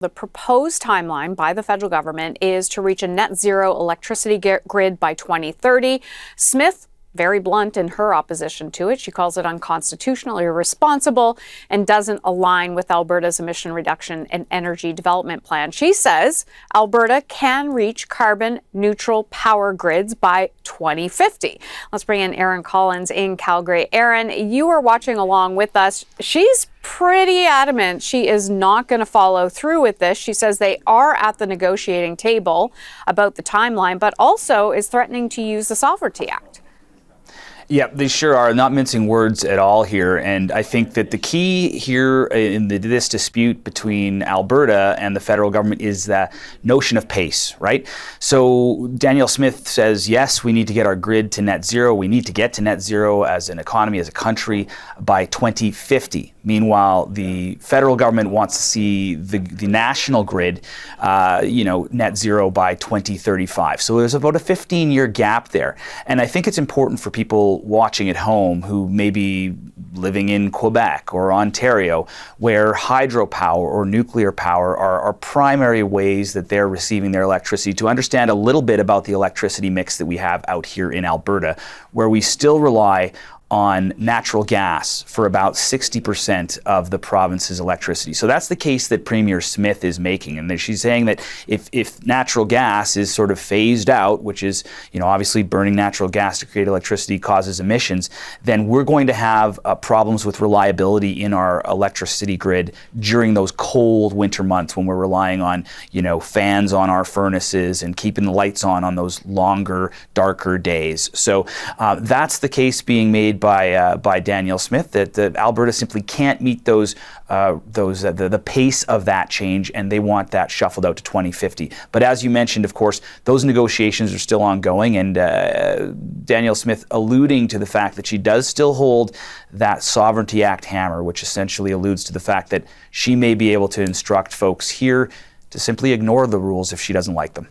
The proposed timeline by the federal government is to reach a net zero electricity grid by 2030. Smith, very blunt in her opposition to it. She calls it unconstitutional, irresponsible, and doesn't align with Alberta's emission reduction and energy development plan. She says Alberta can reach carbon neutral power grids by 2050. Let's bring in Erin Collins in Calgary. Erin, you are watching along with us. She's pretty adamant she is not going to follow through with this. She says they are at the negotiating table about the timeline, but also is threatening to use the Sovereignty Act. Yeah, they sure are. Not mincing words at all here. And I think that the key here in this dispute between Alberta and the federal government is the notion of pace, right? So Danielle Smith says, yes, we need to get our grid to net zero. We need to get to net zero as an economy, as a country, by 2050. Meanwhile, the federal government wants to see the national grid, net zero by 2035. So there's about a 15-year gap there. And I think it's important for people watching at home who may be living in Quebec or Ontario, where hydropower or nuclear power are primary ways that they're receiving their electricity, to understand a little bit about the electricity mix that we have out here in Alberta, where we still rely on natural gas for about 60% of the province's electricity. So that's the case that Premier Smith is making. And she's saying that if natural gas is sort of phased out, which is, obviously burning natural gas to create electricity causes emissions, then we're going to have problems with reliability in our electricity grid during those cold winter months when we're relying on, fans on our furnaces and keeping the lights on those longer, darker days. So that's the case being made by Danielle Smith, that Alberta simply can't meet the pace of that change, and they want that shuffled out to 2050. But as you mentioned, of course, those negotiations are still ongoing, and Danielle Smith alluding to the fact that she does still hold that Sovereignty Act hammer, which essentially alludes to the fact that she may be able to instruct folks here to simply ignore the rules if she doesn't like them.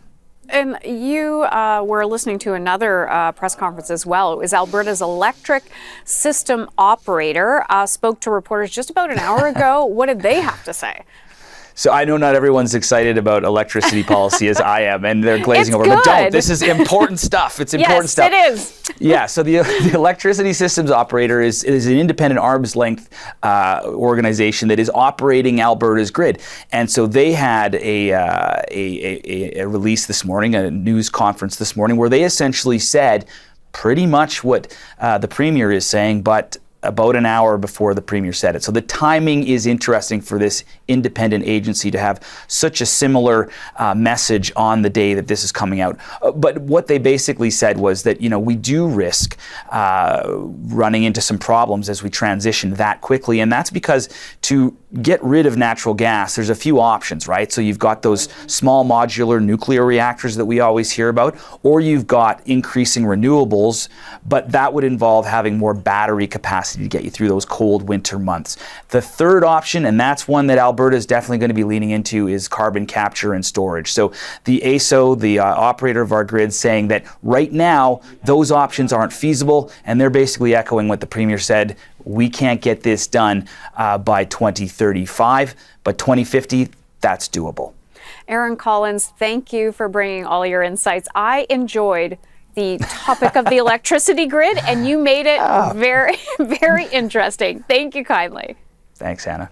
And you were listening to another press conference as well. It was Alberta's electric system operator spoke to reporters just about an hour ago. What did they have to say? So I know not everyone's excited about electricity policy as I am, and they're glazing over. Good. But don't. This is important stuff. It's important stuff. Yes, it is. Yeah. So the electricity systems operator is an independent arm's length organization that is operating Alberta's grid, and so they had a release this morning, a news conference this morning, where they essentially said pretty much what the Premier is saying, but about an hour before the Premier said it. So the timing is interesting for this independent agency to have such a similar message on the day that this is coming out. But what they basically said was that, we do risk running into some problems as we transition that quickly. And that's because to get rid of natural gas, there's a few options, right? So you've got those small modular nuclear reactors that we always hear about, or you've got increasing renewables, but that would involve having more battery capacity to get you through those cold winter months. The third option, and that's one that Alberta is definitely going to be leaning into, is carbon capture and storage. So the AESO, the operator of our grid, saying that right now those options aren't feasible, and they're basically echoing what the Premier said. We can't get this done by 2035, but 2050, that's doable. Erin Collins, thank you for bringing all your insights. I enjoyed the topic of the electricity grid, and you made it very, very interesting. Thank you kindly. Thanks, Hannah.